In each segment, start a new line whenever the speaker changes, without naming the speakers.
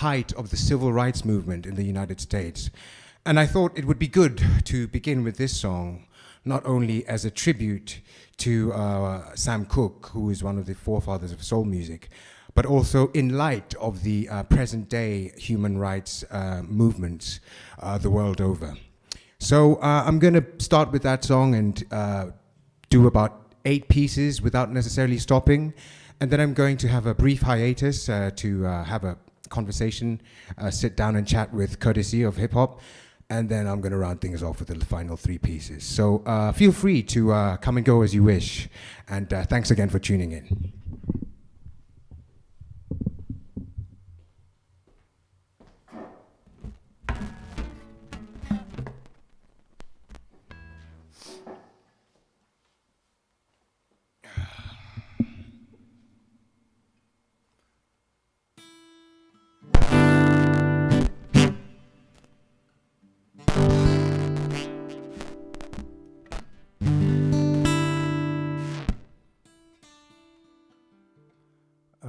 height of the civil rights movement in the United States. And I thought it would be good to begin with this song, not only as a tribute to Sam Cooke, who is one of the forefathers of soul music, but also in light of the present day human rights movements the world over. So I'm going to start with that song and do about 8 pieces without necessarily stopping. And then I'm going to have a brief hiatus to have a conversation, sit down and chat with KrTC of HipHop. And then I'm going to round things off with the final 3 pieces. So feel free to come and go as you wish. And thanks again for tuning in.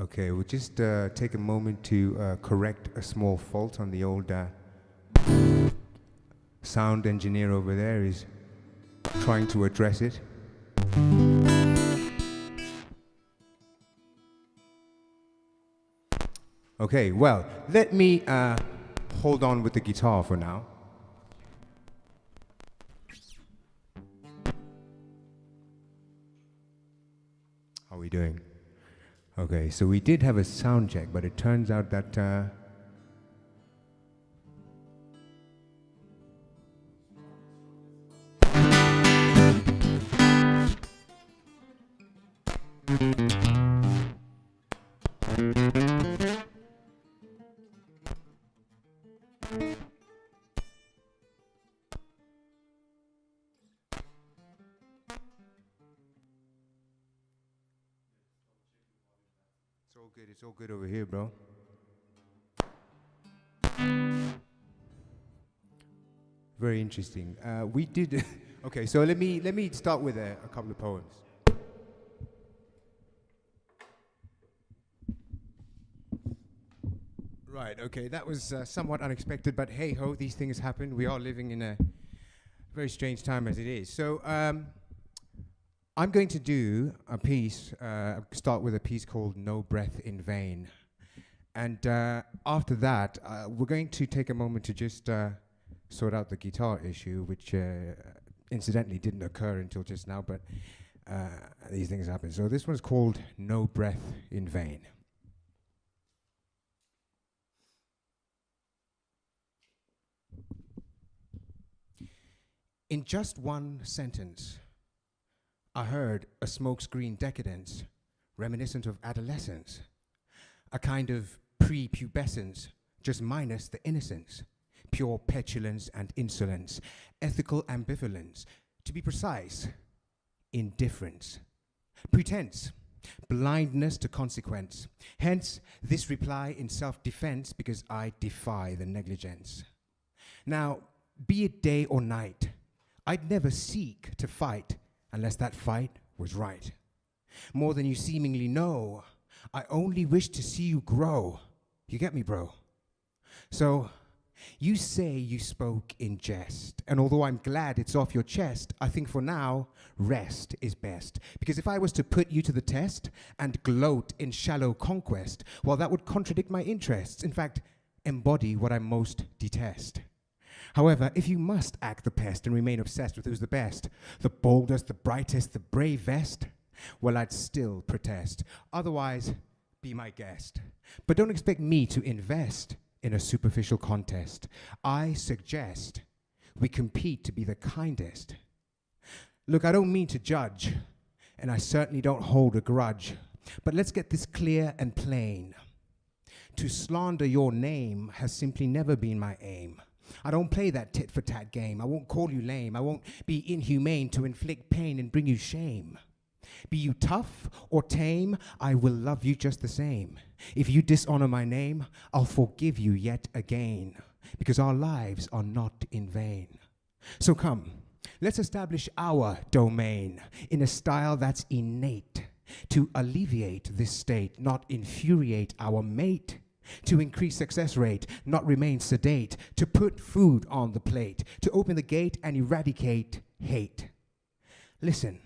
Okay, we'll just take a moment to correct a small fault on the old sound engineer over there is trying to address it. Okay, well, let me hold on with the guitar for now. How are we doing? Okay, so we did have a sound check, but it turns out that it's all good over here, bro. Very interesting. We did. Okay, so let me start with a couple of poems. Right. Okay, that was somewhat unexpected, but hey ho, these things happen. We are living in a very strange time as it is. So I'm going to do a piece, start with a piece called No Breath in Vain. And after that, we're going to take a moment to just sort out the guitar issue, which incidentally didn't occur until just now, but these things happen. So this one's called No Breath in Vain. In just one sentence, I heard a smokescreen decadence, reminiscent of adolescence, a kind of prepubescence, just minus the innocence, pure petulance and insolence, ethical ambivalence, to be precise, indifference, pretense, blindness to consequence. Hence, this reply in self-defense, because I defy the negligence. Now, be it day or night, I'd never seek to fight unless that fight was right. More than you seemingly know, I only wish to see you grow. You get me, bro? So, you say you spoke in jest, and although I'm glad it's off your chest, I think for now, rest is best. Because if I was to put you to the test and gloat in shallow conquest, well, that would contradict my interests. In fact, embody what I most detest. However, if you must act the pest and remain obsessed with who's the best, the boldest, the brightest, the bravest, well, I'd still protest. Otherwise, be my guest. But don't expect me to invest in a superficial contest. I suggest we compete to be the kindest. Look, I don't mean to judge, and I certainly don't hold a grudge, but let's get this clear and plain. To slander your name has simply never been my aim. I don't play that tit-for-tat game. I won't call you lame. I won't be inhumane to inflict pain and bring you shame. Be you tough or tame, I will love you just the same. If you dishonor my name, I'll forgive you yet again, because our lives are not in vain. So come, let's establish our domain in a style that's innate, to alleviate this state, not infuriate our mate. to increase success rate, not remain sedate, to put food on the plate, to open the gate and eradicate hate. Listen,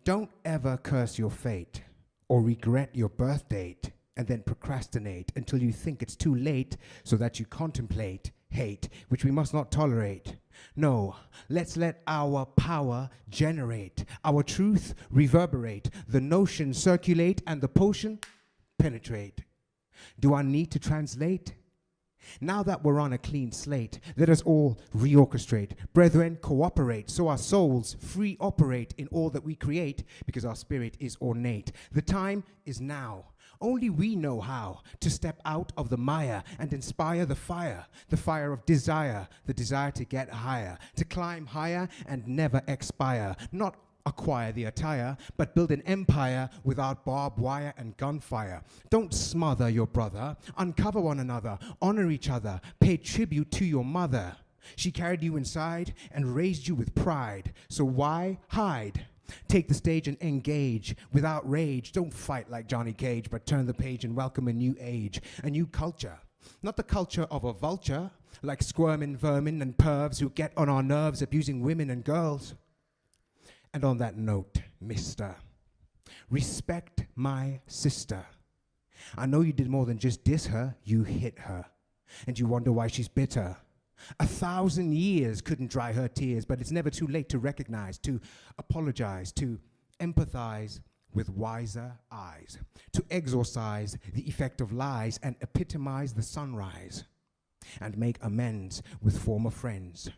don't ever curse your fate or regret your birth date and then procrastinate until you think it's too late so that you contemplate hate, which we must not tolerate. No, let's let our power generate, our truth reverberate, the notion circulate, and the potion penetrate. Do I need to translate? Now that we're on a clean slate, let us all reorchestrate. Brethren, cooperate, so our souls free operate in all that we create, because our spirit is ornate. The time is now. Only we know how to step out of the mire and inspire the fire of desire, the desire to get higher, to climb higher and never expire, not acquire the attire, but build an empire without barbed wire and gunfire. Don't smother your brother, uncover one another, honor each other, pay tribute to your mother. She carried you inside and raised you with pride, so why hide? Take the stage and engage without rage. Don't fight like Johnny Cage, but turn the page and welcome a new age, a new culture. Not the culture of a vulture, like squirming vermin and pervs who get on our nerves abusing women and girls. And on that note, mister, respect my sister. I know you did more than just diss her, you hit her. And you wonder why she's bitter. 1,000 years couldn't dry her tears, but it's never too late to recognize, to apologize, to empathize with wiser eyes, to exorcise the effect of lies and epitomize the sunrise, and make amends with former friends.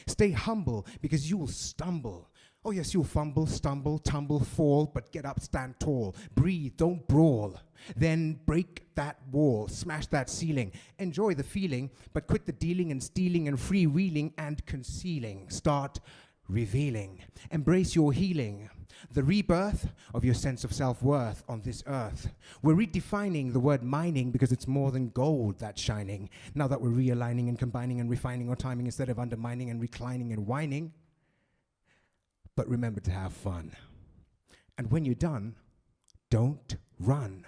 Stay humble because you will stumble. Oh yes, you'll fumble, stumble, tumble, fall, but get up, stand tall. Breathe, don't brawl. Then break that wall, smash that ceiling. Enjoy the feeling, but quit the dealing and stealing and freewheeling and concealing. Start revealing. Embrace your healing. The rebirth of your sense of self-worth on this earth. We're redefining the word mining because it's more than gold that's shining. Now that we're realigning and combining and refining our timing instead of undermining and reclining and whining. But remember to have fun. And when you're done, don't run.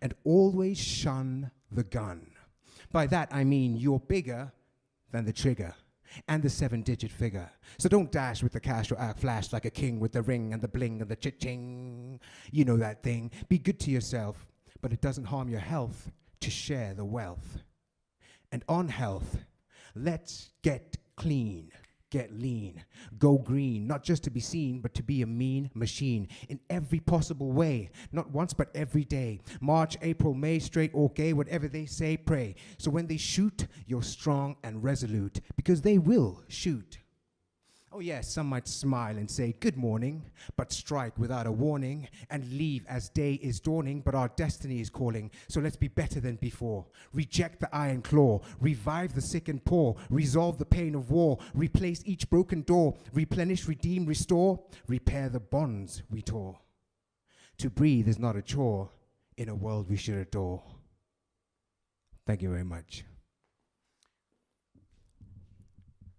And always shun the gun. By that I mean you're bigger than the trigger and the 7-digit figure. So don't dash with the cash or act flash like a king with the ring and the bling and the cha-ching. You know that thing. Be good to yourself, but it doesn't harm your health to share the wealth. And on health, let's get clean. Get lean, go green, not just to be seen, but to be a mean machine in every possible way, not once, but every day. March, April, May, straight or gay, whatever they say, pray. So when they shoot, you're strong and resolute, because they will shoot. Oh yes, some might smile and say good morning, but strike without a warning and leave as day is dawning, but our destiny is calling. So let's be better than before. Reject the iron claw, revive the sick and poor, resolve the pain of war, replace each broken door, replenish, redeem, restore, repair the bonds we tore. To breathe is not a chore in a world we should adore. Thank you very much.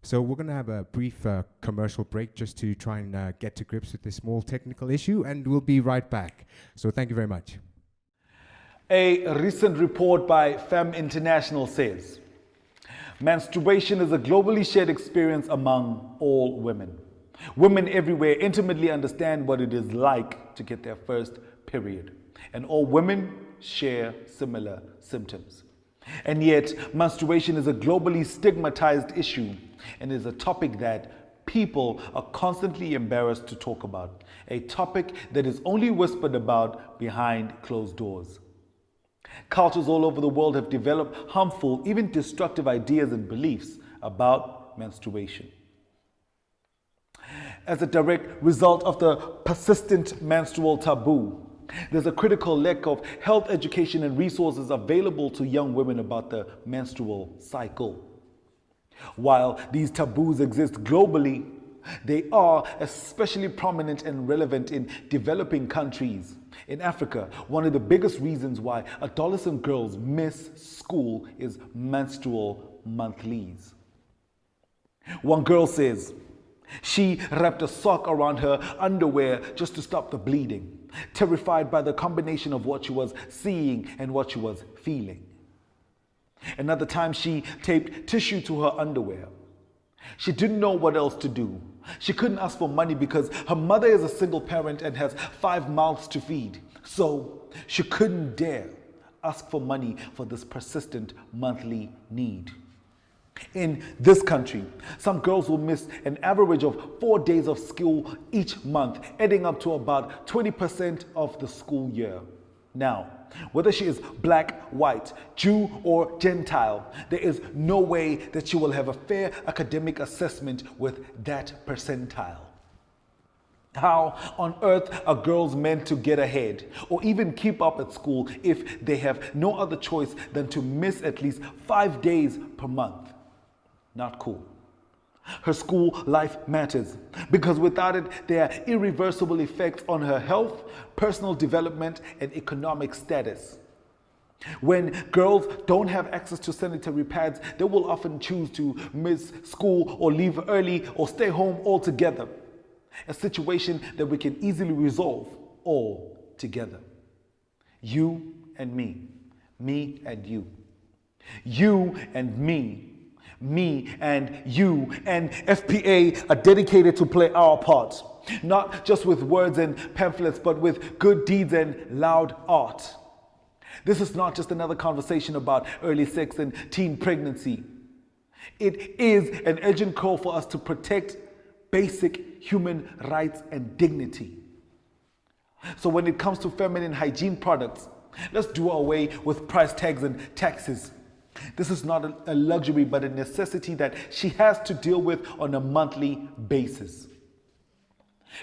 So we're going to have a brief commercial break just to try and get to grips with this small technical issue, and we'll be right back. So thank you very much.
A recent report by Femme International says, menstruation is a globally shared experience among all women. Women everywhere intimately understand what it is like to get their first period, and all women share similar symptoms. And yet, menstruation is a globally stigmatized issue and is a topic that people are constantly embarrassed to talk about, a topic that is only whispered about behind closed doors. Cultures all over the world have developed harmful, even destructive ideas and beliefs about menstruation. As a direct result of the persistent menstrual taboo, there's a critical lack of health education and resources available to young women about the menstrual cycle. While these taboos exist globally, they are especially prominent and relevant in developing countries. In Africa, one of the biggest reasons why adolescent girls miss school is menstrual monthlies. One girl says, She wrapped a sock around her underwear just to stop the bleeding, terrified by the combination of what she was seeing and what she was feeling. Another time she taped tissue to her underwear. She didn't know what else to do. She couldn't ask for money because her mother is a single parent and has 5 mouths to feed. So she couldn't dare ask for money for this persistent monthly need. In this country, some girls will miss an average of 4 days of school each month, adding up to about 20% of the school year. Now, whether she is black, white, Jew, or Gentile, there is no way that she will have a fair academic assessment with that percentile. How on earth are girls meant to get ahead or even keep up at school if they have no other choice than to miss at least 5 days per month? Not cool. Her school life matters because without it, there are irreversible effects on her health, personal development, and economic status. When girls don't have access to sanitary pads, they will often choose to miss school or leave early or stay home altogether. A situation that we can easily resolve all together. You and me and you. You and me and you, and FPA are dedicated to play our part, not just with words and pamphlets, but with good deeds and loud art. This is not just another conversation about early sex and teen pregnancy. It is an urgent call for us to protect basic human rights and dignity. So when it comes to feminine hygiene products, let's do away with price tags and taxes. This is not a luxury, but a necessity that she has to deal with on a monthly basis.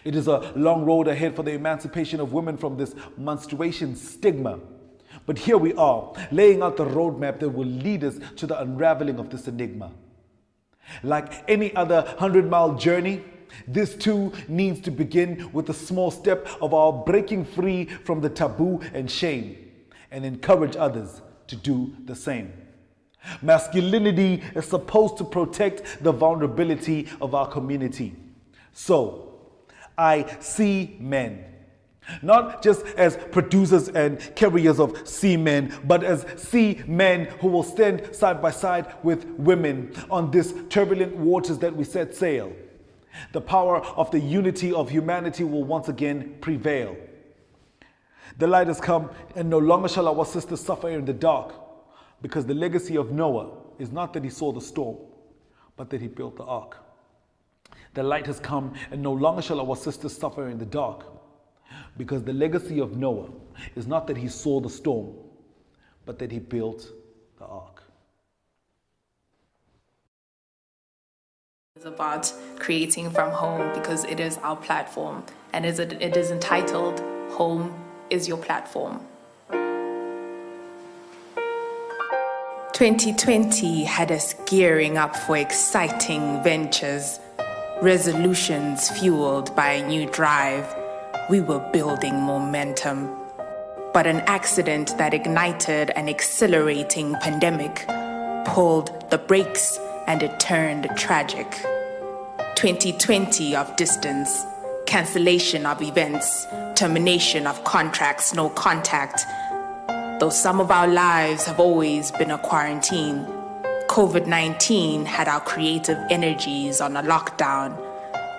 It is a long road ahead for the emancipation of women from this menstruation stigma. But here we are, laying out the roadmap that will lead us to the unraveling of this enigma. Like any other 100-mile journey, this too needs to begin with a small step of our breaking free from the taboo and shame, and encourage others to do the same. Masculinity is supposed to protect the vulnerability of our community. So, I see men, not just as producers and carriers of semen, but as sea men who will stand side by side with women on this turbulent waters that we set sail. The power of the unity of humanity will once again prevail. The light has come, and no longer shall our sisters suffer in the dark. Because the legacy of Noah is not that he saw the storm, but that he built the ark. The light has come, and no longer shall our sisters suffer in the dark. Because the legacy of Noah is not that he saw the storm, but that he built the ark.
It's about creating from home because it is our platform, and it is entitled Home is Your Platform. 2020 had us gearing up for exciting ventures, resolutions fueled by a new drive. We were building momentum. But an accident that ignited an accelerating pandemic pulled the brakes and it turned tragic. 2020 of distance, cancellation of events, termination of contracts, no contact. Though some of our lives have always been a quarantine, COVID-19 had our creative energies on a lockdown.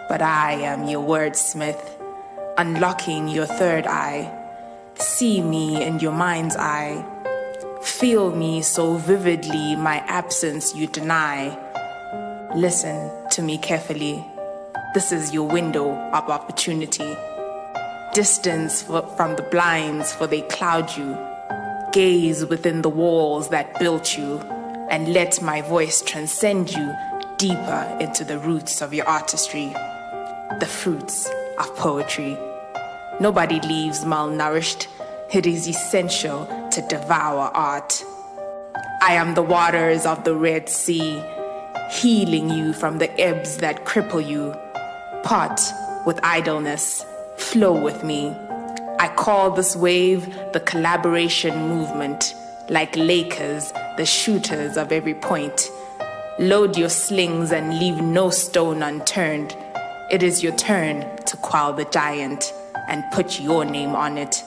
But I am your wordsmith, unlocking your third eye. See me in your mind's eye. Feel me so vividly, my absence you deny. Listen to me carefully. This is your window of opportunity. Distance from the blinds, for they cloud you. Gaze within the walls that built you, and let my voice transcend you deeper into the roots of your artistry, the fruits of poetry. Nobody leaves malnourished. It is essential to devour art. I am the waters of the Red Sea, healing you from the ebbs that cripple you. Part with idleness, flow with me. I call this wave the collaboration movement, like Lakers, the shooters of every point. Load your slings and leave no stone unturned. It is your turn to quell the giant and put your name on it.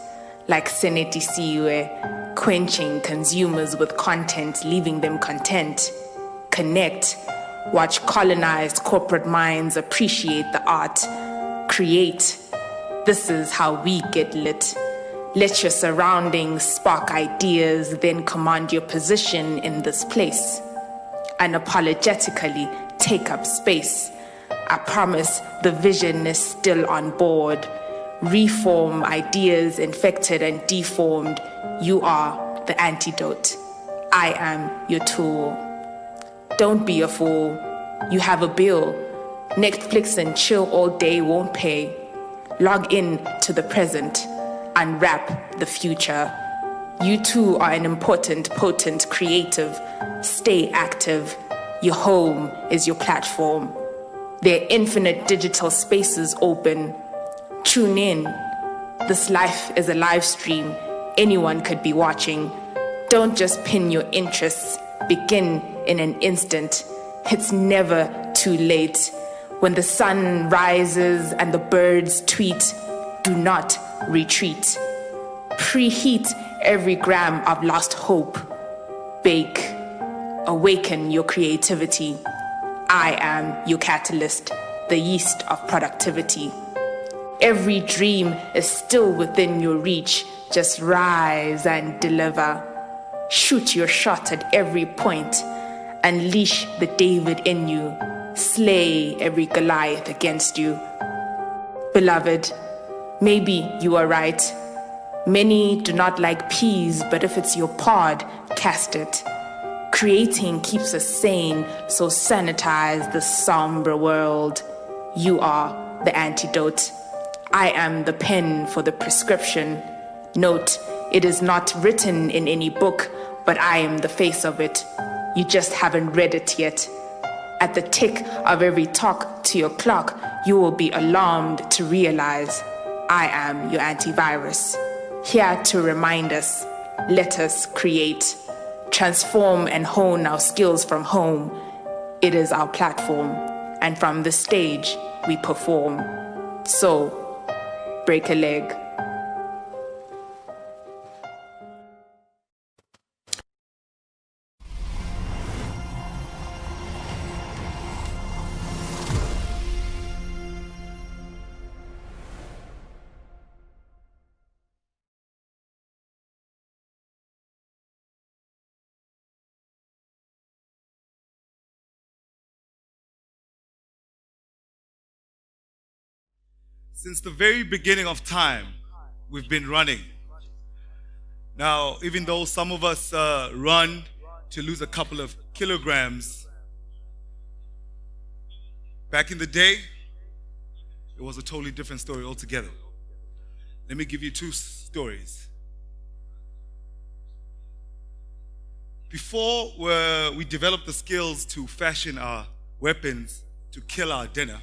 Like KrTC, quenching consumers with content, leaving them content. Connect. Watch colonized corporate minds appreciate the art. Create. This is how we get lit. Let your surroundings spark ideas, then command your position in this place. Unapologetically take up space. I promise the vision is still on board. Reform ideas infected and deformed. You are the antidote. I am your tool. Don't be a fool. You have a bill. Netflix and chill all day won't pay. Log in to the present. Unwrap the future. You too are an important, potent, creative. Stay active. Your home is your platform. There are infinite digital spaces open. Tune in. This life is a live stream. Anyone could be watching. Don't just pin your interests. Begin in an instant. It's never too late. When the sun rises and the birds tweet, do not retreat. Preheat every gram of lost hope. Bake. Awaken your creativity. I am your catalyst, the yeast of productivity. Every dream is still within your reach. Just rise and deliver. Shoot your shot at every point. Unleash the David in you. Slay every Goliath against you. Beloved, maybe you are right. Many do not like peas, but if it's your pod, cast it. Creating keeps us sane, so sanitize the somber world. You are the antidote. I am the pen for the prescription. Note, it is not written in any book, but I am the face of it. You just haven't read it yet. At the tick of every talk to your clock, you will be alarmed to realize I am your antivirus. Here to remind us, let us create. Transform and hone our skills from home. It is our platform, and from the stage we perform. So, break a leg.
Since the very beginning of time, we've been running. Now, even though some of us run to lose a couple of kilograms, back in the day, it was a totally different story altogether. Let me give you two stories. Before we developed the skills to fashion our weapons to kill our dinner,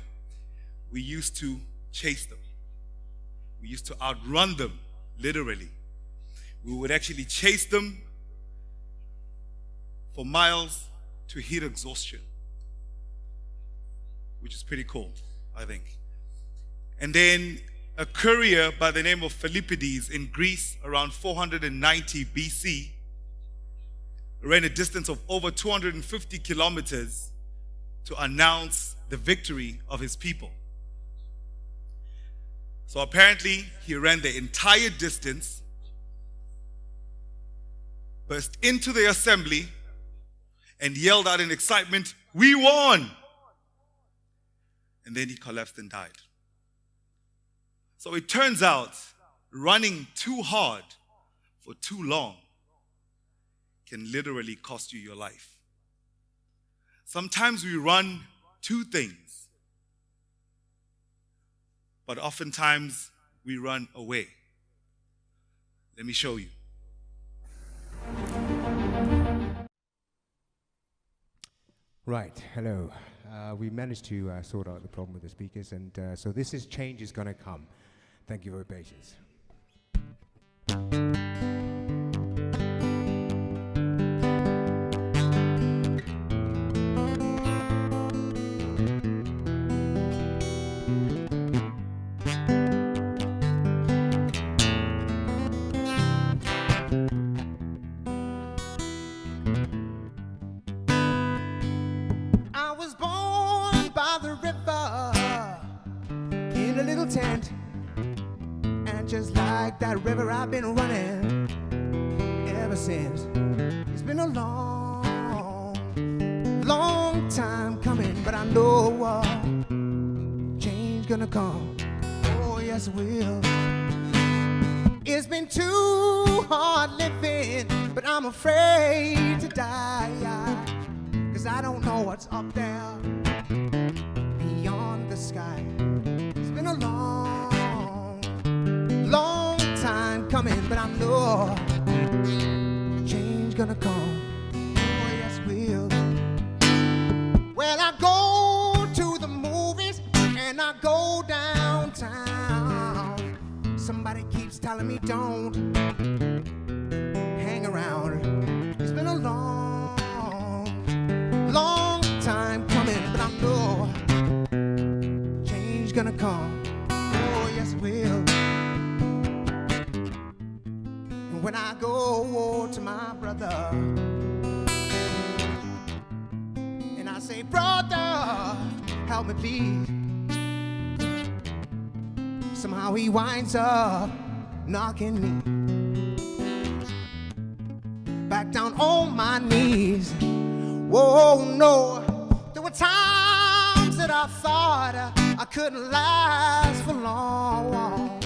we used to chase them. We used to outrun them, literally. We would actually chase them for miles to heat exhaustion, which is pretty cool, I think. And then a courier by the name of Philippides in Greece around 490 BC ran a distance of over 250 kilometers to announce the victory of his people. So apparently, he ran the entire distance, burst into the assembly, and yelled out in excitement, "We won!" And then he collapsed and died. So it turns out, running too hard for too long can literally cost you your life. Sometimes we run to things, but oftentimes we run away. Let me show you.
Right, hello. We managed to sort out the problem with the speakers, and so this is Change is Gonna Come. Thank you for your patience. tent. And just like that river, I've been running ever since. It's been a long, long time coming, but I know change gonna come. Oh, yes, it will. It's been too hard living, but I'm afraid to die. 'Cause I don't know what's up there beyond the sky. It's been a long, long time coming, but I know change gonna come. Oh, yes, it will. Well, I go to the movies and I go downtown. Somebody keeps telling me don't hang around. It's been a long, long time coming, but I know change gonna come. Oh, yes, it will. And when I go to my brother and I say, brother, help me please, somehow he winds up knocking me back down on my knees. Whoa, no, there were times that I thought I couldn't last for long,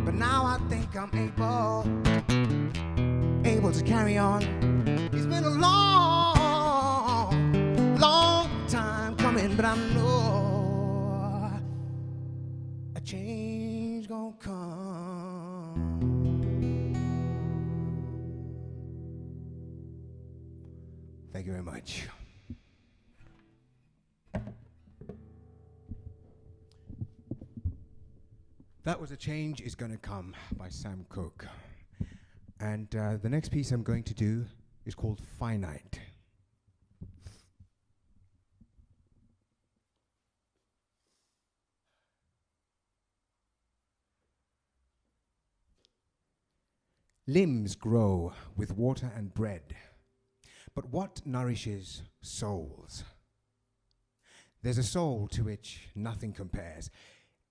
but now I think I'm able to carry on. It's been a long, long time coming, but I know a change gonna come. Thank you very much. That was A Change Is Gonna Come by Sam Cooke. And the next piece I'm going to do is called Finite. Limbs grow with water and bread, but what nourishes souls? There's a soul to which nothing compares.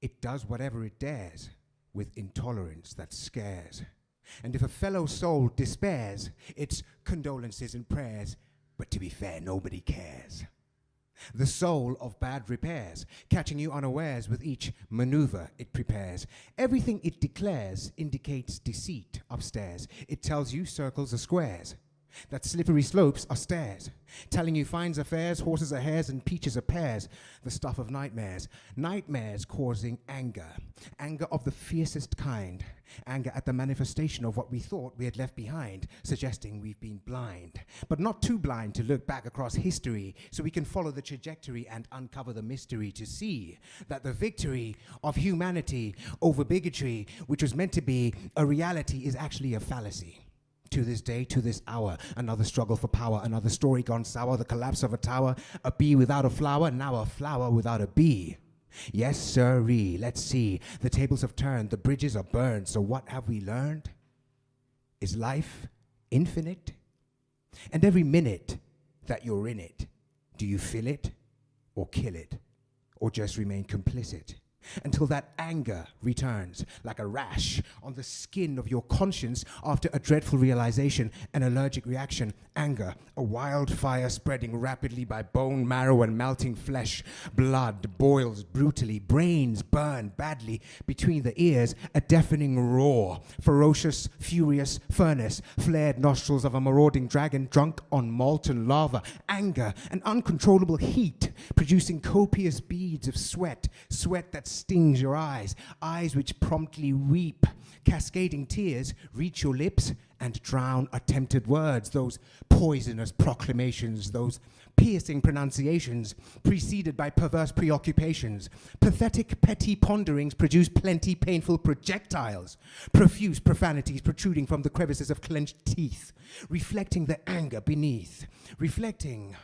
It does whatever it dares with intolerance that scares. And if a fellow soul despairs, it's condolences and prayers, but to be fair, nobody cares. The soul of bad repairs, catching you unawares with each maneuver it prepares. Everything it declares indicates deceit upstairs. It tells you circles are squares, that slippery slopes are stairs, telling you fines are fares, horses are hares, and peaches are pears, the stuff of nightmares. Nightmares causing anger, anger of the fiercest kind, anger at the manifestation of what we thought we had left behind, suggesting we've been blind, but not too blind to look back across history so we can follow the trajectory and uncover the mystery to see that the victory of humanity over bigotry, which was meant to be a reality, is actually a fallacy. To this day, to this hour, another struggle for power, another story gone sour, the collapse of a tower, a bee without a flower, now a flower without a bee. Yes, sirree, let's see. The tables have turned, the bridges are burned, so what have we learned? Is life infinite? And every minute that you're in it, do you feel it or kill it, or just remain complicit? Until that anger returns like a rash on the skin of your conscience after a dreadful realization, an allergic reaction. Anger, a wildfire spreading rapidly by bone marrow and melting flesh. Blood boils brutally, brains burn badly between the ears, a deafening roar. Ferocious, furious furnace, flared nostrils of a marauding dragon drunk on molten lava. Anger, an uncontrollable heat, producing copious beads of sweat, sweat that stings your eyes, eyes which promptly weep. Cascading tears reach your lips and drown attempted words, those poisonous proclamations, those piercing pronunciations, preceded by perverse preoccupations. Pathetic, petty ponderings produce plenty painful projectiles, profuse profanities protruding from the crevices of clenched teeth, reflecting the anger beneath, reflecting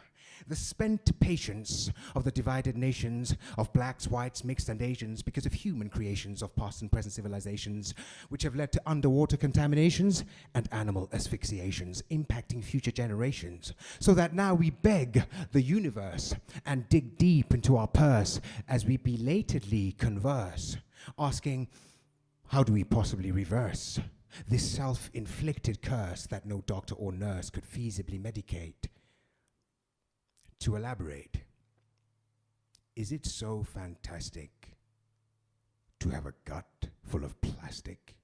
the spent patience of the divided nations of blacks, whites, mixed, and Asians because of human creations of past and present civilizations, which have led to underwater contaminations and animal asphyxiations, impacting future generations, so that now we beg the universe and dig deep into our purse as we belatedly converse asking, how do we possibly reverse this self-inflicted curse that no doctor or nurse could feasibly medicate? To elaborate, is it so fantastic to have a gut full of plastic?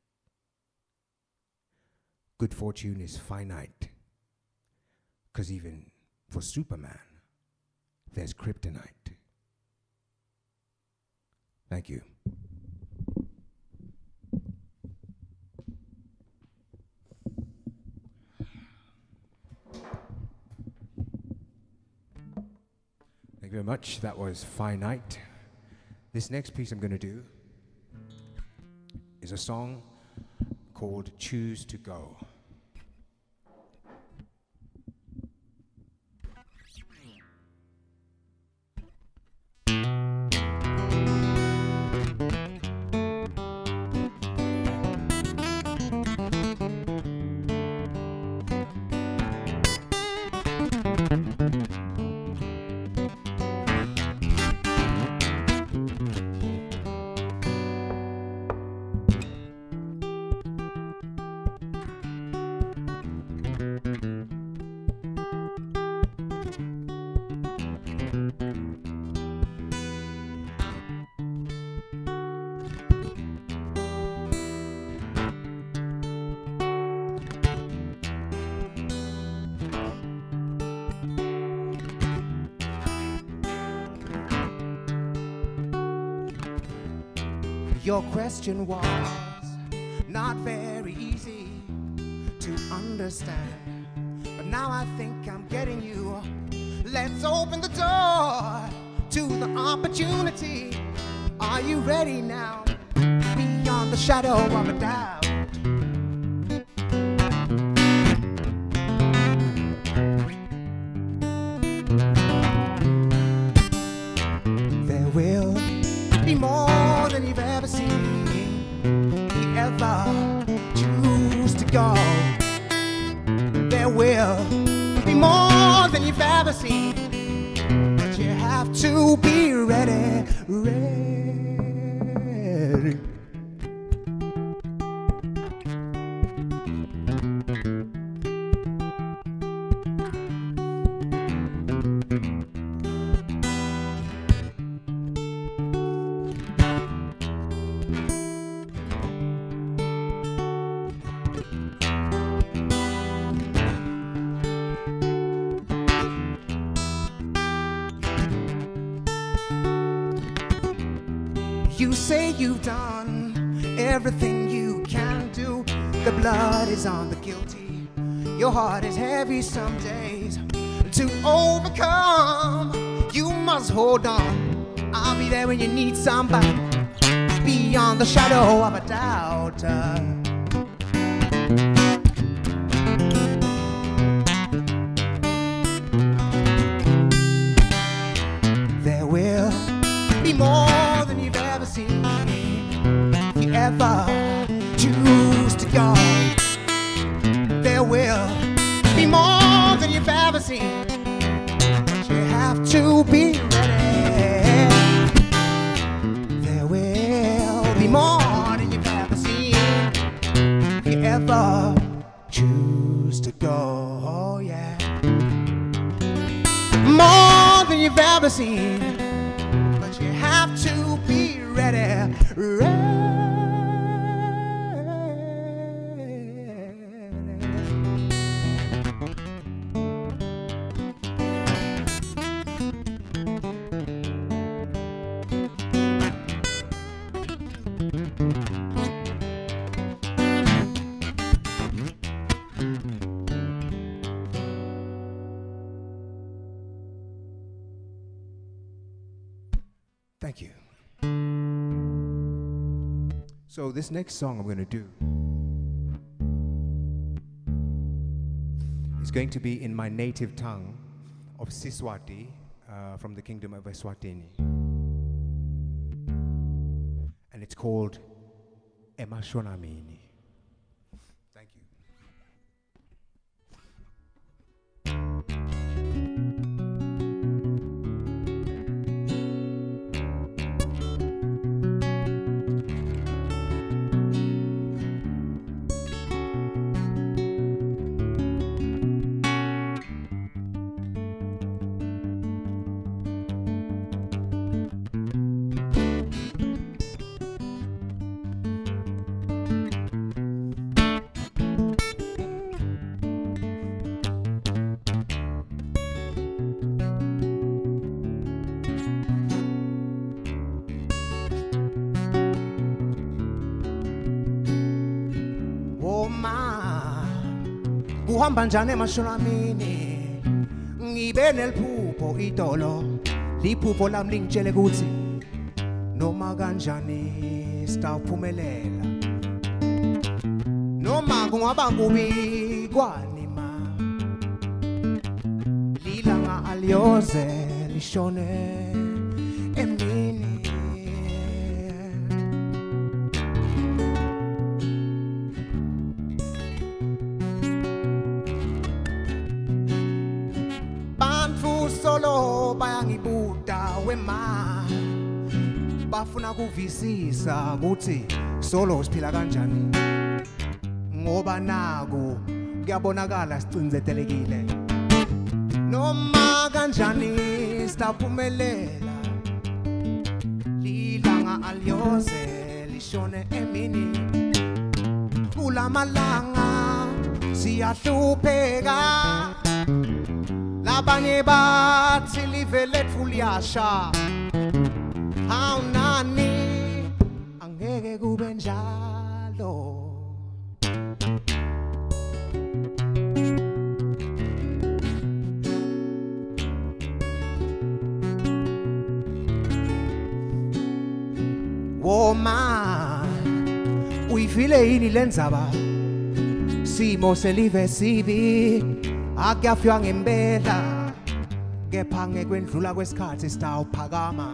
Good fortune is finite, 'cause even for Superman, there's kryptonite. Thank you. Thank you very much. That was Finite. This next piece I'm going to do is a song called Choose to Go. Your question was not very easy to understand, but now I think I'm getting you. Let's open the door to the opportunity. Are you ready now? Beyond the shadow of a doubt. There will be more than you've ever seen. If you ever choose to go, there will be more than you've ever seen. But you have to be ready, ready. You say you've done everything you can do. The blood is on the guilty. Your heart is heavy some days. To overcome, you must hold on. I'll be there when you need somebody. Beyond the shadow of a doubt. There will be more than you've ever seen. If you ever choose to go, there will be more than you've ever seen. But you have to be ready. There will be more than you've ever seen. If you ever choose to go, oh yeah. More than you've ever seen. But you have to be ready, ready. Thank you. So this next song I'm going to do is going to be in my native tongue of Siswati, from the Kingdom of Eswatini. And it's called Emashonamini. Thank you. kuhamba njani emashonamini ngibe neliphupho idolo liphupho lami lingitshele ukuthi noma kanjani sitawuphumelela noma kungaba kubi kwani ma lilanga aliyoze lishone emini solo bayangibuda wema bafuna kuvisisa ukuthi solo siphila kanjani ngoba naku kuyabonakala sicinzetelekile noma kanjani sitaphumelela lilanga aliyoze lishone emini kulamalanga siyahlupheka labanye bathi live lethu liyasha awunani angeke kube njalo Woman uyifile yini lenzaba simo selive sibi akuyafika ngempela kepha ngekwendlula kwesikhathi sitawuphakama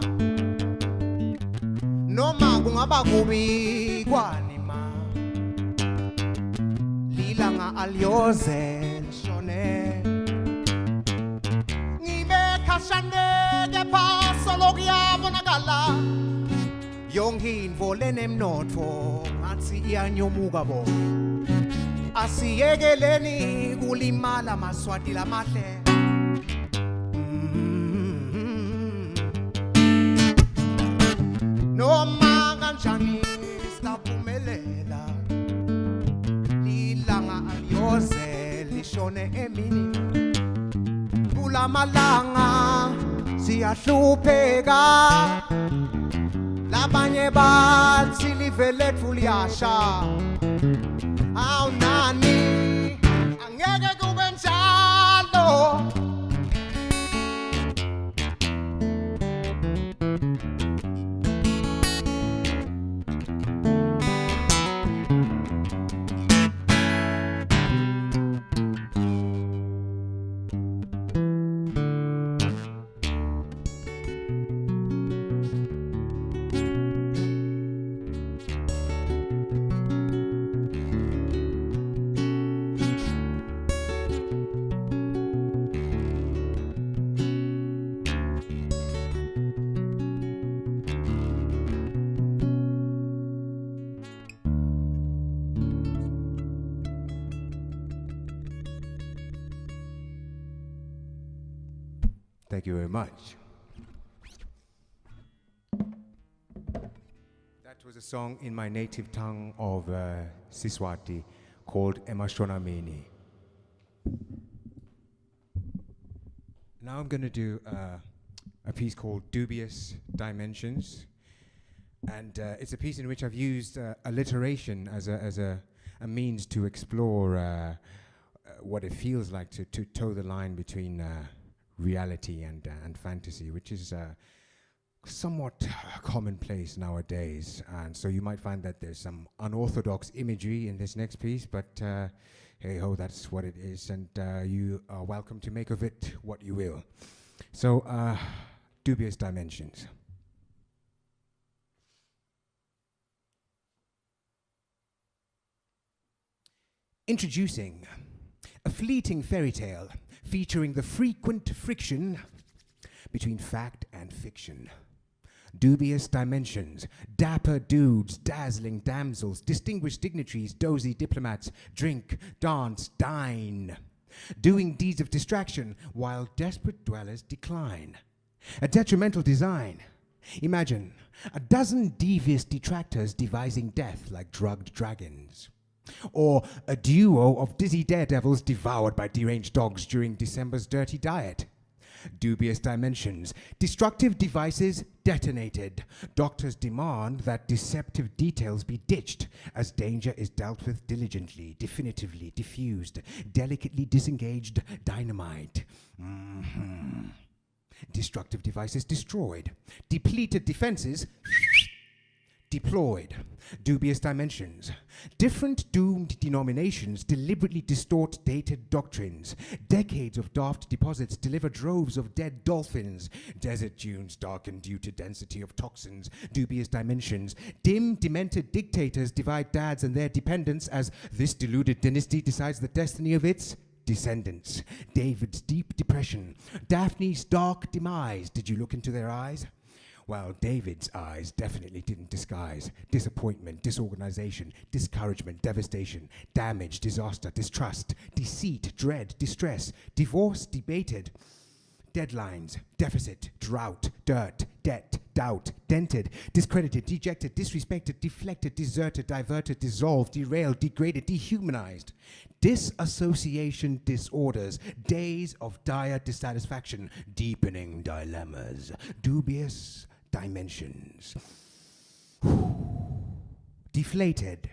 noma kungaba kubi kwani ma lilanga aliyoze lishone ngibe khashane kepha solo kuyabonakala yonke intfo lenemnotfo ngathi iyanyomuka bo asiyekeleni kulimala maswati lamahle noma kanjani sitaphumelela lilanga aliyoze lishone emini kulamalanga siyahlupheka labanye bathi live lethu liyasha awunani angeke kube njalo Thank you very much. That was a song in my native tongue of Siswati called Emashonamini. Now I'm going to do a piece called Dubious Dimensions. And it's a piece in which I've used alliteration as a means to explore what it feels like to toe the line between reality and fantasy, which is somewhat commonplace nowadays. And so you might find that there's some unorthodox imagery in this next piece, but hey ho, that's what it is, and you are welcome to make of it what you will. So, Dubious Dimensions. Introducing a fleeting fairy tale featuring the frequent friction between fact and fiction. Dubious dimensions, dapper dudes, dazzling damsels, distinguished dignitaries, dozy diplomats, drink, dance, dine, doing deeds of distraction while desperate dwellers decline. A detrimental design. Imagine a dozen devious detractors devising death like drugged dragons. Or a duo of dizzy daredevils devoured by deranged dogs during December's dirty diet. Dubious dimensions. Destructive devices detonated. Doctors demand that deceptive details be ditched as danger is dealt with diligently, definitively, diffused, delicately disengaged dynamite. Destructive devices destroyed. Depleted defenses deployed. Dubious dimensions. Different doomed denominations deliberately distort dated doctrines. Decades of daft deposits deliver droves of dead dolphins. Desert dunes darkened due to density of toxins. Dubious dimensions. Dim, demented dictators divide dads and their dependents as this deluded dynasty decides the destiny of its descendants. David's deep depression. Daphne's dark demise. Did you look into their eyes? Well, David's eyes definitely didn't disguise disappointment, disorganization, discouragement, devastation, damage, disaster, distrust, deceit, dread, distress, divorce, debated, deadlines, deficit, drought, dirt, debt, doubt, dented, discredited, dejected, disrespected, deflected, deserted, diverted, dissolved, derailed, degraded, dehumanized, disassociation disorders, days of dire dissatisfaction, deepening dilemmas, dubious dimensions. Deflated,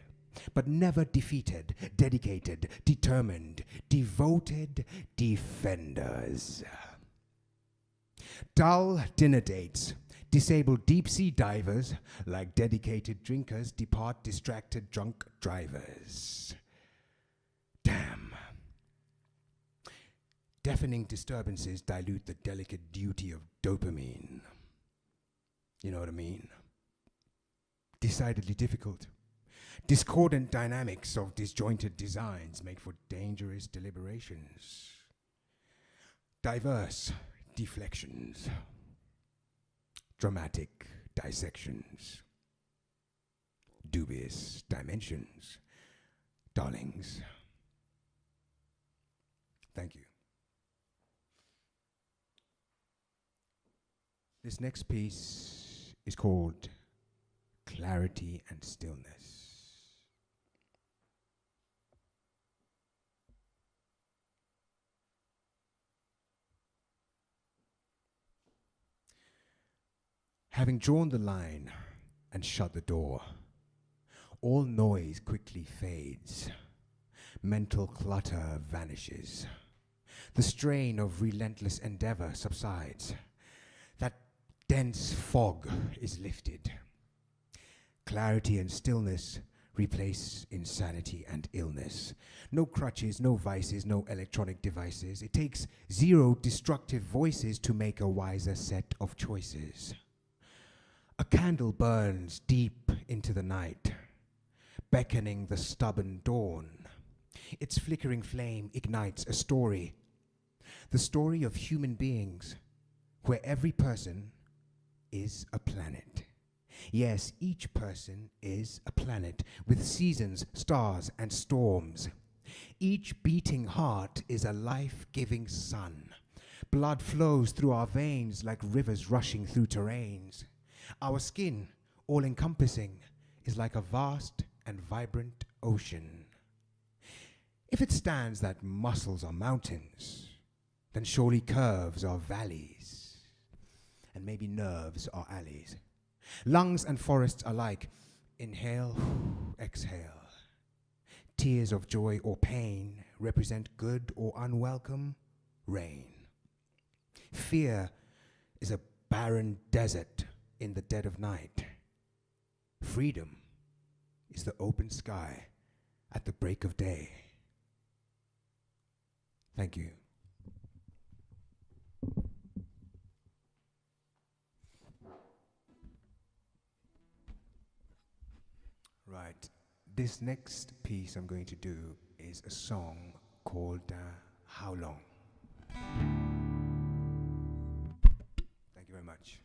but never defeated, dedicated, determined, devoted defenders. Dull dinner dates, disabled deep-sea divers, like dedicated drinkers, depart distracted drunk drivers. Damn. Deafening disturbances dilute the delicate duty of dopamine. You know what I mean? Decidedly difficult. Discordant dynamics of disjointed designs make for dangerous deliberations. Diverse deflections. Dramatic dissections. Dubious dimensions. Darlings. Thank you. This next piece is called Clarity and Stillness. Having drawn the line and shut the door, all noise quickly fades. Mental clutter vanishes. The strain of relentless endeavor subsides. That dense fog is lifted. Clarity and stillness replace insanity and illness. No crutches, no vices, no electronic devices. It takes 0 destructive voices to make a wiser set of choices. A candle burns deep into the night, beckoning the stubborn dawn. Its flickering flame ignites a story. The story of human beings, where every person is a planet. Yes, each person is a planet with seasons, stars, and storms. Each beating heart is a life-giving sun. Blood flows through our veins like rivers rushing through terrains. Our skin, all-encompassing, is like a vast and vibrant ocean. If it stands that muscles are mountains, then surely curves are valleys. And maybe nerves are alleys. Lungs and forests alike. Inhale, exhale. Tears of joy or pain represent good or unwelcome rain. Fear is a barren desert in the dead of night. Freedom is the open sky at the break of day. Thank you. Right. This next piece I'm going to do is a song called How Long? Thank you very much.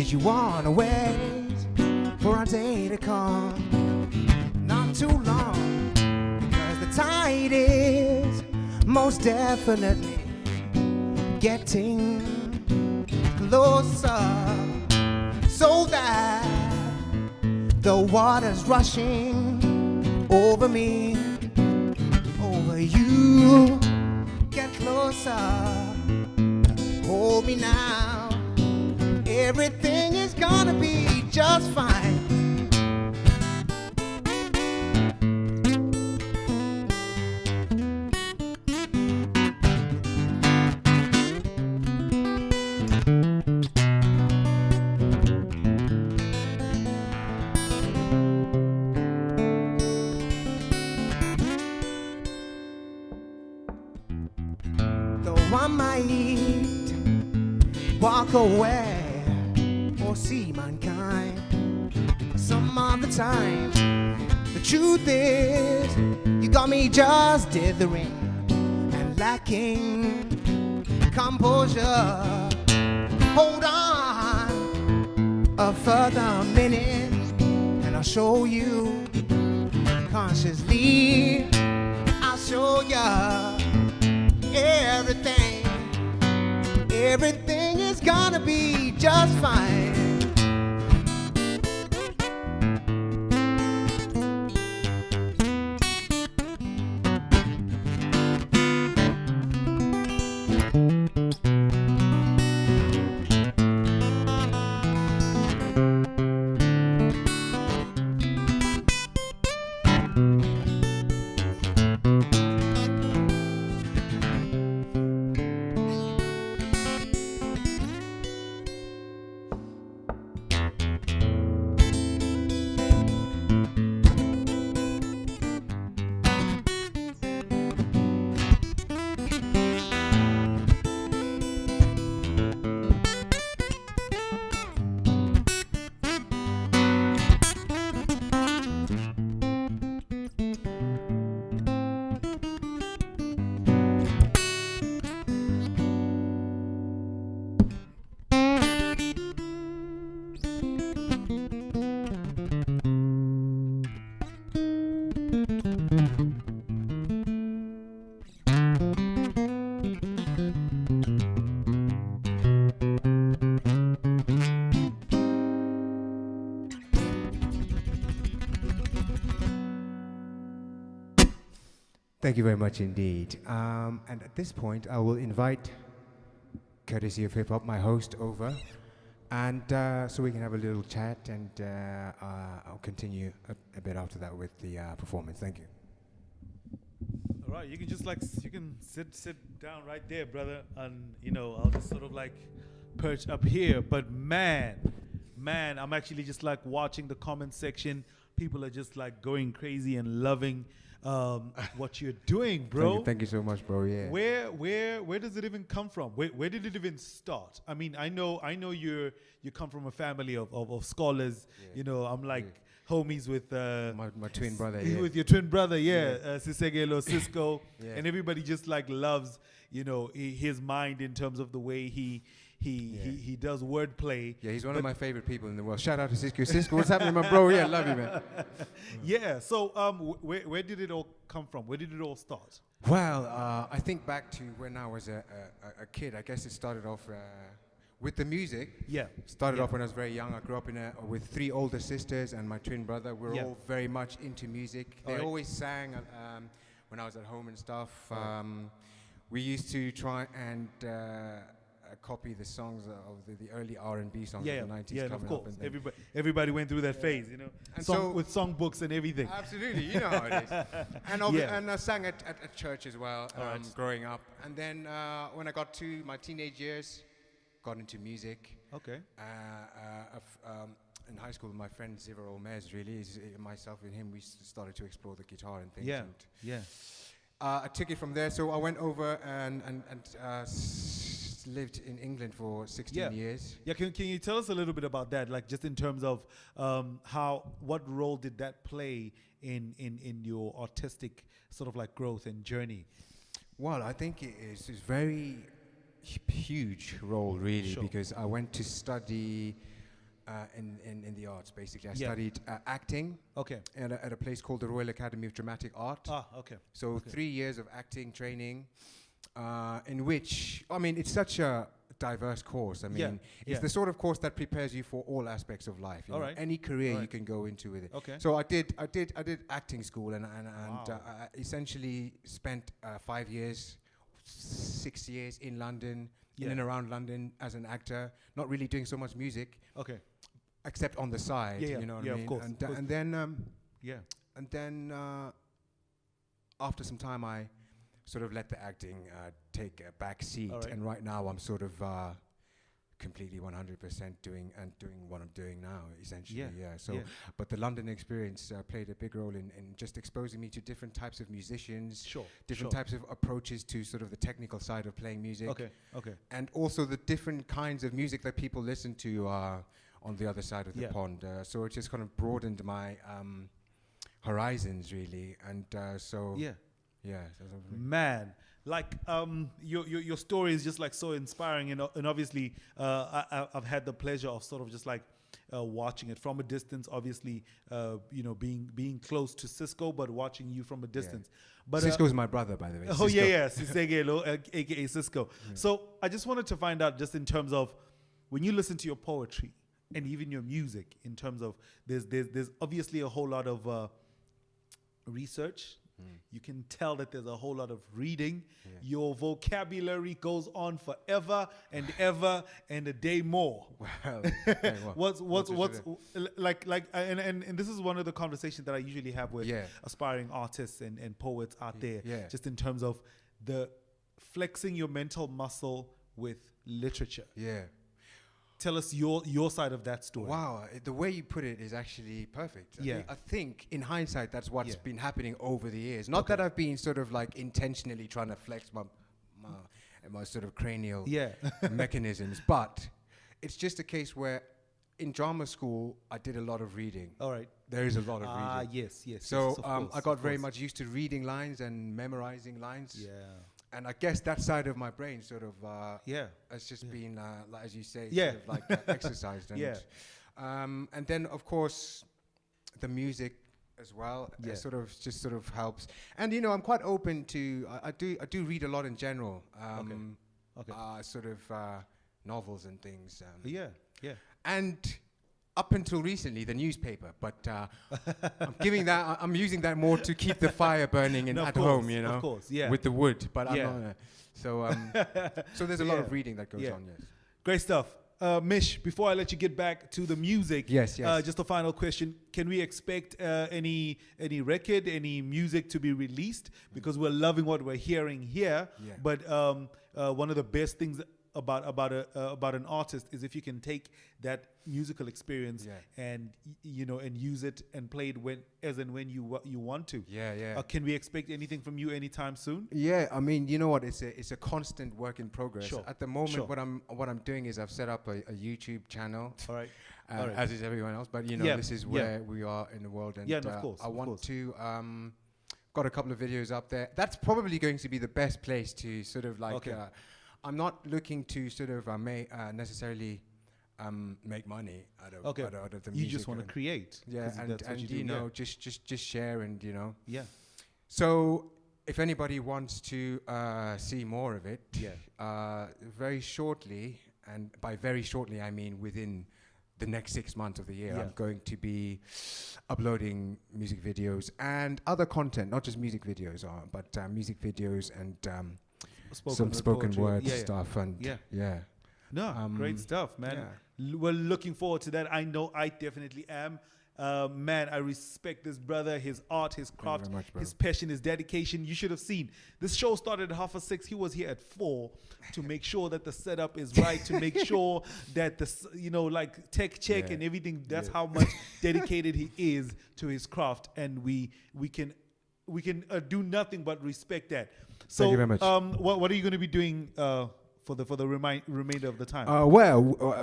Cause you wanna wait for our day to come. Not too long, because the tide is most definitely getting closer, so that the water's rushing over me, over you. Get closer, hold me now. Everything is gonna be just fine. I might walk away or see mankind some other time. The truth is, you got me just dithering and lacking composure. Hold on a further minute and I'll show you consciously. I'll show you everything, everything is gonna be just fine. Thank you very much indeed. And at this point, I will invite KrTC of HipHop, my host, over, and so we can have a little chat, and I'll continue a bit after that with the performance. Thank you.
All right, you can just you can sit down right there, brother, and I'll just sort of perch up here. But man, I'm actually just watching the comment section. People are just going crazy and loving what you're doing, bro.
Thank you so much, bro. Yeah.
Where does it even come from? Where did it even start? I mean, I know you come from a family of scholars.
Yeah.
I'm homies with
my twin brother. Yeah.
With your twin brother, Sisegelo, Cisco,
Yeah.
and everybody just loves his mind in terms of the way he does wordplay.
Yeah, he's one of my favorite people in the world. Shout out to Cisco. Cisco, what's happening, my bro? Yeah, love you, man.
Yeah. So, where did it all come from? Where did it all start?
Well, I think back to when I was a kid. I guess it started off with the music.
Yeah.
Started off when I was very young. I grew up with 3 older sisters and my twin brother. We're all very much into music. They always sang when I was at home and stuff. We used to try and copy the songs of the early R&B songs of the 90s.
Yeah, of course. Everybody went through that phase, And with songbooks and everything.
Absolutely, you know how it is. And I sang at church as well, growing up. And then when I got to my teenage years, got into music.
Okay.
In high school, my friend Ziver Olmez, myself and him, we started to explore the guitar and things.
Yeah.
I took it from there, so I went over and lived in England for 16 years.
Yeah, can you tell us a little bit about that, just in terms of what role did that play in your artistic sort of growth and journey?
Well, I think it's very huge role, really, because I went to study in the arts, basically. I
Yeah.
studied acting
Okay.
at a place called the Royal Academy of Dramatic Art.
Okay.
So
Okay.
3 years of acting training, in which, I mean, it's such a diverse course. I mean,
Yeah,
it's
yeah.
the sort of course that prepares you for all aspects of life. You
All
know,
right.
any career
All
you
right.
can go into with it.
Okay.
So I did acting school and
Wow.
I essentially spent 5 years, 6 years in London, in
Yeah.
and around London as an actor, not really doing so much music,
Okay.
except on the side.
Yeah, yeah.
You know what
Yeah,
I
of
mean?
course,
And,
of course. Yeah.
and then after some time, I sort of let the acting take a back seat.
All right.
And right now, I'm sort of completely 100% doing what I'm doing now, essentially.
Yeah.
So,
Yeah.
but the London experience played a big role in just exposing me to different types of musicians,
Sure.
different
sure.
types of approaches to sort of the technical side of playing music.
Okay. Okay.
And also the different kinds of music that people listen to on the other side of the
Yeah.
pond. So it just kind of broadened my horizons, really. And so,
Yeah.
yeah. So
Man, like your story is just like so inspiring, and obviously I've had the pleasure of sort of just like watching it from a distance. Obviously, being close to Cisco, but watching you from a distance. But
Cisco's my brother, by the way.
oh
Cisco.
yeah, Sisegelo, aka Cisco. So I just wanted to find out, just in terms of when you listen to your poetry and even your music, in terms of there's obviously a whole lot of research. You can tell that there's a whole lot of reading.
Yeah.
Your vocabulary goes on forever and ever and a day more.
Well, okay,
What's
should
and this is one of the conversations that I usually have with
Yeah.
aspiring artists and poets out there.
Yeah.
Just in terms of the flexing your mental muscle with literature.
yeah.
Tell us your side of that story.
Wow, the way you put it is actually perfect.
Yeah.
I think in hindsight, that's what's
Yeah.
been happening over the years. Not that I've been sort of like intentionally trying to flex my sort of cranial
Yeah.
mechanisms, but it's just a case where in drama school, I did a lot of reading.
All right.
There is a lot of reading.
Yes.
So
yes, of course,
I got
of
very
course.
much used to reading lines and memorizing lines.
Yeah.
And I guess that side of my brain sort of
Yeah.
has just been, like, as you say,
Yeah.
sort of like exercised. And,
Yeah.
And then, of course, the music as well
Yeah.
sort of helps. And, you know, I'm quite open to, I do read a lot in general.
Okay.
Sort of novels and things.
Yeah.
And up until recently, the newspaper, but I'm using that more to keep the fire burning
No, of
at
course,
home, you know,
of course, yeah.
with the wood. But
Yeah.
I'm not. So there's a lot of reading that goes
Yeah.
on. Yes.
Great stuff. Mysh, before I let you get back to the music,
Yes.
just a final question. Can we expect any record, any music to be released? Because we're loving what we're hearing here.
Yeah.
But one of the best things about an artist is if you can take that musical experience and and use it and play it when you want to.
Yeah.
Can we expect anything from you anytime soon?
Yeah, I mean, you know what? It's a constant work in progress.
Sure.
At the moment,
Sure.
what I'm doing is I've set up a YouTube channel.
All right. All right.
As is everyone else. But
Yeah,
this is
yeah.
where we are in the world, and
Yeah, no, of course,
I
of
want
course.
to got a couple of videos up there. That's probably going to be the best place to sort of like.
Okay.
I'm not looking to sort of necessarily make money out of the music.
You just want to create.
Yeah,
'cause
and
that's what
and
you
you
do,
know, just share, and
Yeah.
So if anybody wants to see more of it,
Yeah.
very shortly, and by very shortly I mean within the next 6 months of the year,
Yeah.
I'm going to be uploading music videos and other content, not just music videos, but music videos and some spoken
poetry.
word
Yeah, yeah.
stuff. And
Yeah. No, great stuff, man.
yeah.
We're looking forward to that. I know I definitely am. Man, I respect this brother, his art, his craft,
very much, bro.
his passion, his dedication. You should have seen. This show started at 6:30. He was here at 4 to make sure that the setup is right, to make sure that like tech check
Yeah.
and everything. That's
Yeah.
how much dedicated he is to his craft, and we can do nothing but respect that. So,
Thank you very much.
what are you going to be doing for the remainder of the time?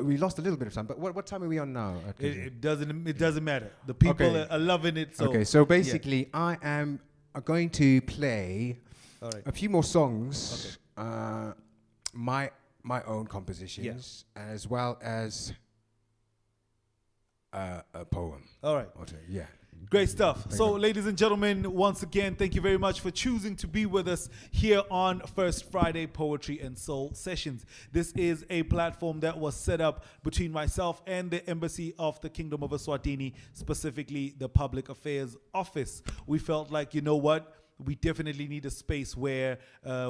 We lost a little bit of time, but what time are we on now?
It doesn't matter. The people
Okay.
are loving it. So
Okay, so basically, I am going to play
all right.
a few more songs, my own compositions, as well as a poem.
All right.
Yeah.
Great stuff. So, ladies and gentlemen, once again, thank you very much for choosing to be with us here on First Friday Poetry and Soul Sessions. This is a platform that was set up between myself and the Embassy of the Kingdom of Eswatini, specifically the Public Affairs Office. We felt like, you know what? We definitely need a space where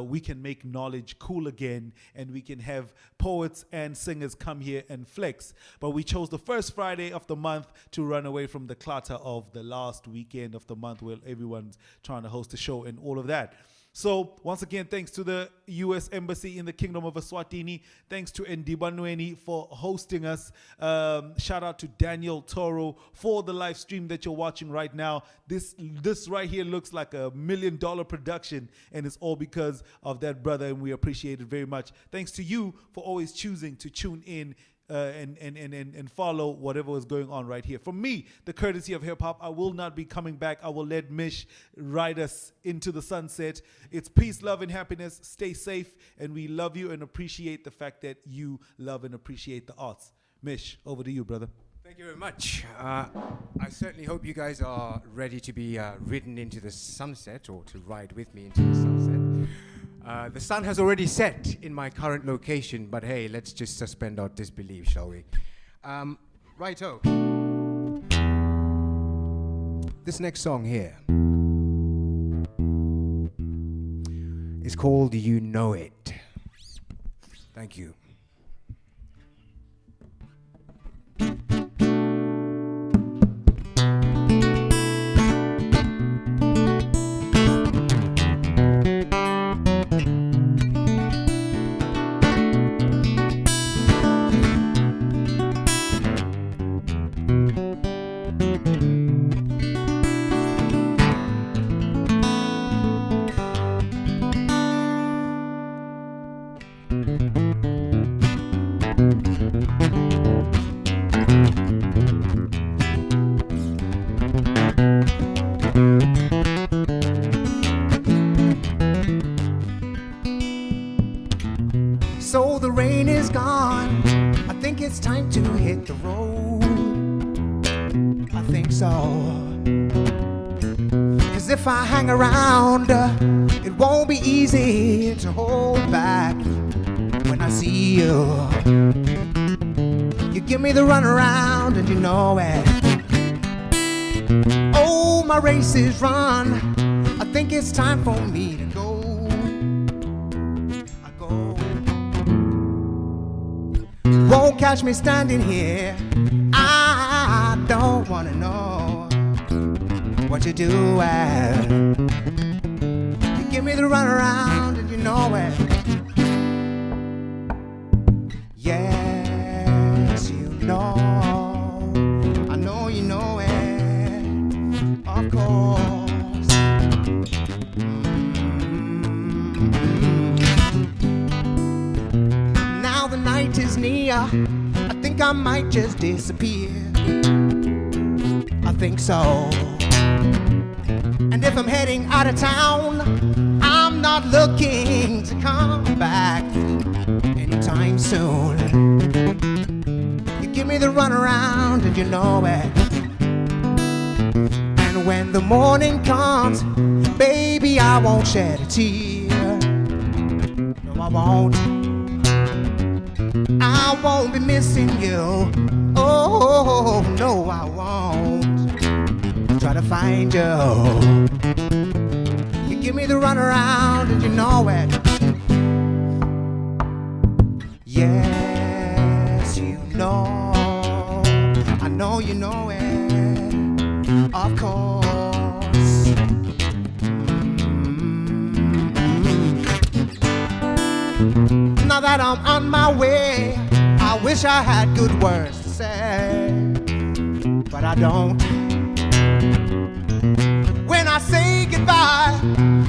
we can make knowledge cool again, and we can have poets and singers come here and flex. But we chose the first Friday of the month to run away from the clutter of the last weekend of the month where everyone's trying to host a show and all of that. So once again, thanks to the U.S. Embassy in the Kingdom of Eswatini. Thanks to Ndibanweni for hosting us. Shout out to Daniel Toro for the live stream that you're watching right now. This right here looks like $1 million production, and it's all because of that brother, and we appreciate it very much. Thanks to you for always choosing to tune in and follow whatever is going on right here. From me, the courtesy of hip-hop, I will not be coming back. I will let Mysh ride us into the sunset. It's peace, love, and happiness. Stay safe, and we love you and appreciate the fact that you love and appreciate the arts. Mysh, over to you, brother.
Thank you very much. I certainly hope you guys are ready to be ridden into the sunset, or to ride with me into the sunset. The sun has already set in my current location, but hey, let's just suspend our disbelief, shall we? Righto. This next song here is called You Know It. Thank you. So the rain is gone, I think it's time to hit the road. I think so. 'Cause if I hang around, it won't be easy to hold back when I see you. You give me the runaround and you know it. Oh, my race is run, I think it's time for me to go. Won't catch me standing here. I don't wanna know what you're doing. You give me the runaround and you know it. Yes, you know. I know you know it. Of course. Now the night is near, I think I might just disappear. I think so. And if I'm heading out of town, I'm not looking to come back anytime soon. You give me the runaround and you know it. And when the morning comes, baby, I won't shed a tear. No, I won't. I won't be missing you. Oh, no, I won't. Try to find you. You give me the runaround and you know it. Yes, you know. I know you know it. Of course. Now that I'm on my way, I wish I had good words to say, but I don't. When I say goodbye,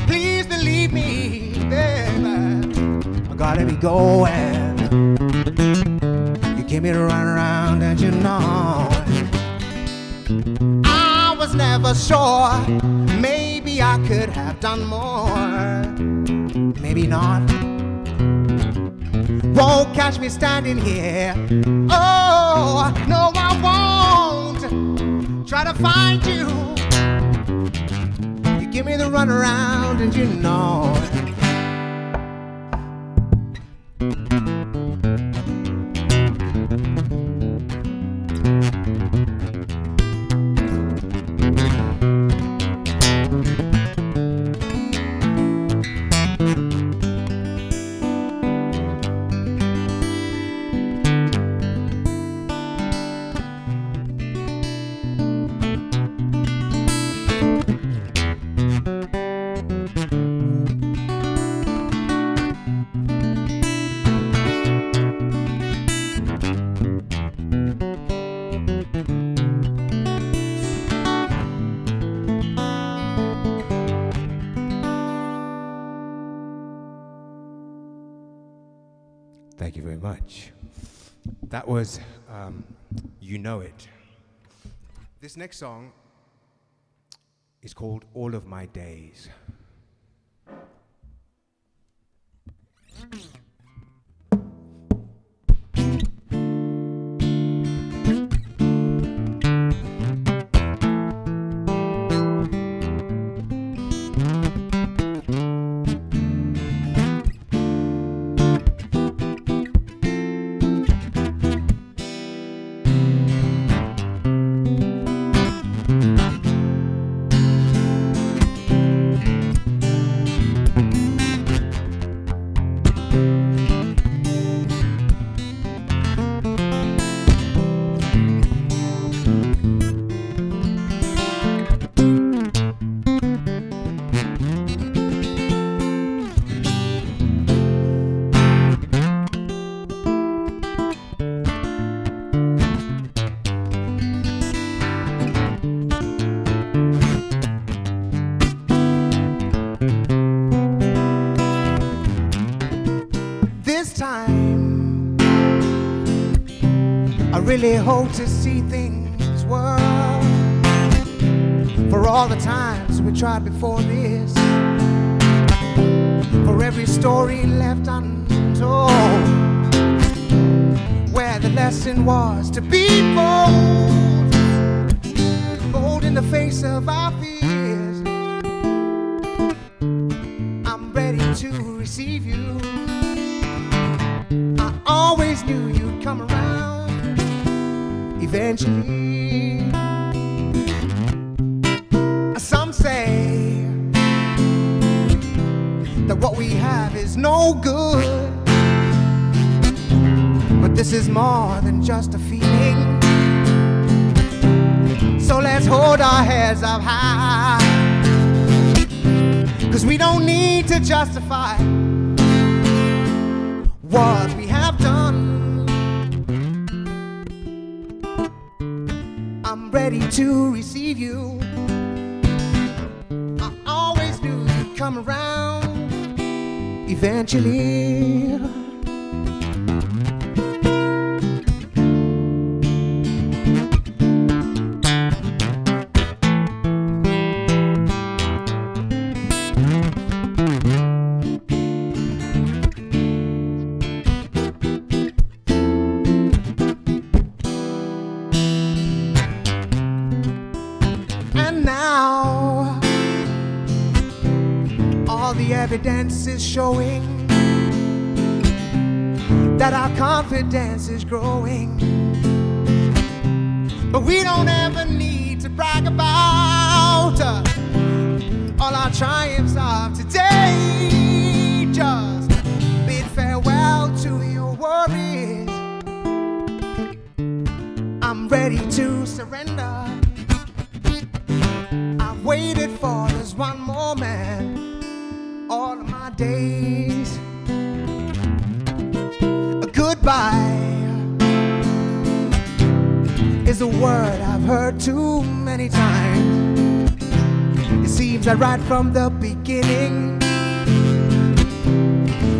please believe me, baby, I gotta be going. You give me the runaround and you know I was never sure. Maybe I could have done more. Maybe not. Won't catch me standing here. Oh, no, I won't. try to find you. You give me the runaround and you know it. Thank you very much. That was You Know It. This next song is called All of My Days. I really hope to see things work. For all the times we tried before this, for every story left untold, where the lesson was to be bold, bold in the face of our fears. I'm ready to receive you. I always knew you'd come around eventually. Some say that what we have is no good, but this is more than just a feeling. So let's hold our heads up high, 'cause we don't need to justify what we have done. I'm ready to receive you. I always knew you'd come around eventually. Evidence is showing that our confidence is growing, but we don't ever need to brag about all our triumphs of today. Just bid farewell to your worries. I'm ready to surrender. I've waited for this one moment all of my days. A goodbye is a word I've heard too many times. It seems that right from the beginning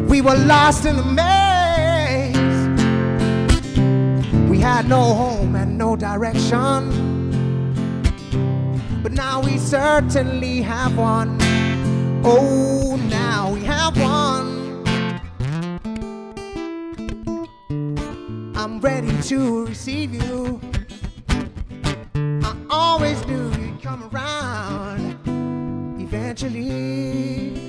we were lost in a maze. We had no home and no direction, but now we certainly have one. Oh, now we have one. I'm ready to receive you. I always knew you'd come around eventually.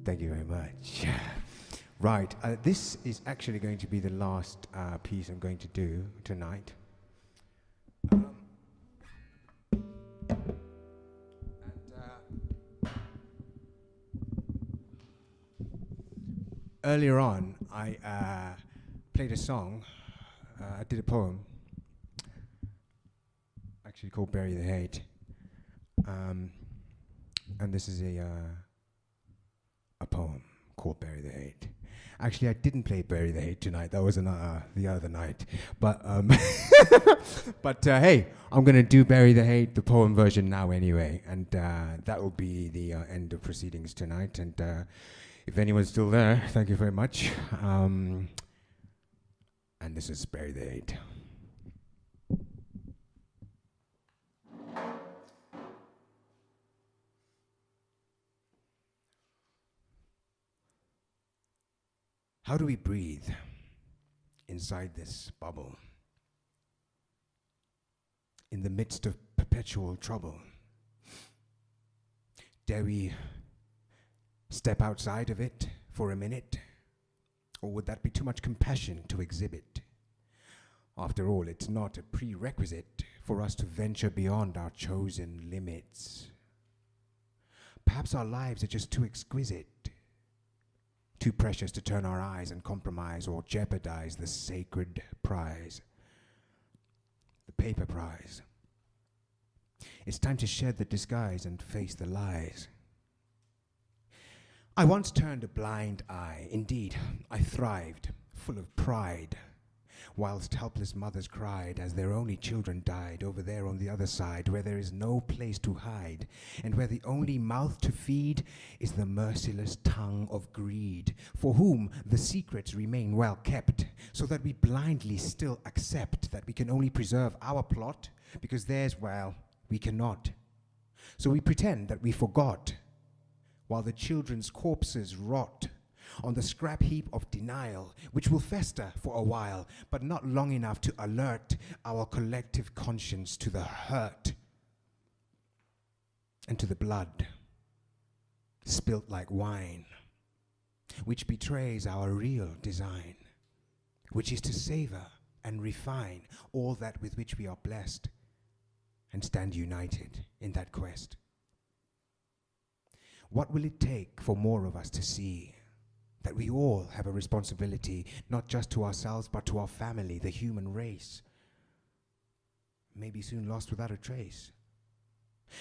Thank you very much. Right, this is actually going to be the last piece I'm going to do tonight. Earlier on, I played a song. I did a poem, actually called "Bury the Hate," and this is a poem called "Bury the Hate." Actually, I didn't play "Bury the Hate" tonight. That was the other night. But but hey, I'm gonna do "Bury the Hate," the poem version now anyway, and that will be the end of proceedings tonight. And if anyone's still there, thank you very much. And this is "Bury the Hate." How do we breathe inside this bubble? In the midst of perpetual trouble? Dare we step outside of it for a minute? Or would that be too much compassion to exhibit? After all, it's not a prerequisite for us to venture beyond our chosen limits. Perhaps our lives are just too exquisite, too precious to turn our eyes and compromise or jeopardize the sacred prize, the paper prize. It's time to shed the disguise and face the lies. I once turned a blind eye. Indeed, I thrived, full of pride, whilst helpless mothers cried as their only children died over there on the other side, where there is no place to hide, and where the only mouth to feed is the merciless tongue of greed, for whom the secrets remain well kept, so that we blindly still accept that we can only preserve our plot, because theirs, well, we cannot. So we pretend that we forgot, while the children's corpses rot on the scrap heap of denial, which will fester for a while, but not long enough to alert our collective conscience to the hurt and to the blood spilt like wine, which betrays our real design, which is to savor and refine all that with which we are blessed and stand united in that quest. What will it take for more of us to see that we all have a responsibility, not just to ourselves, but to our family, the human race, may be soon lost without a trace?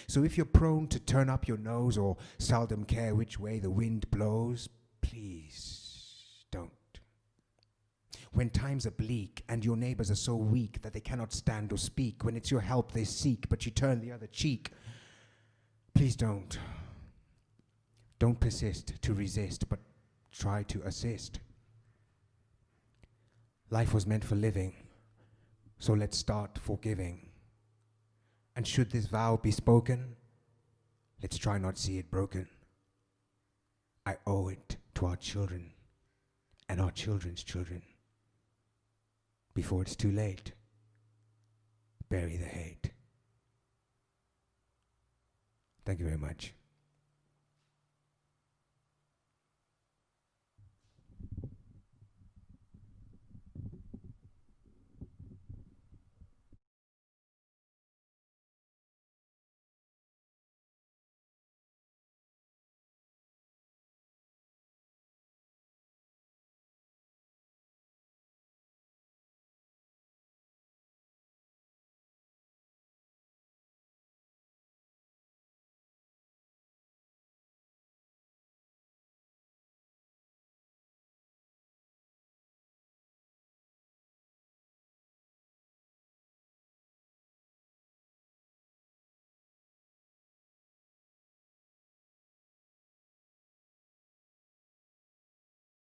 So if you're prone to turn up your nose or seldom care which way the wind blows, please don't. When times are bleak and your neighbors are so weak that they cannot stand or speak, when it's your help they seek but you turn the other cheek, please don't. Don't persist to resist, but try to assist. Life was meant for living, so let's start forgiving. And should this vow be spoken, let's try not see it broken. I owe it to our children and our children's children. Before it's too late, bury the hate. Thank you very much.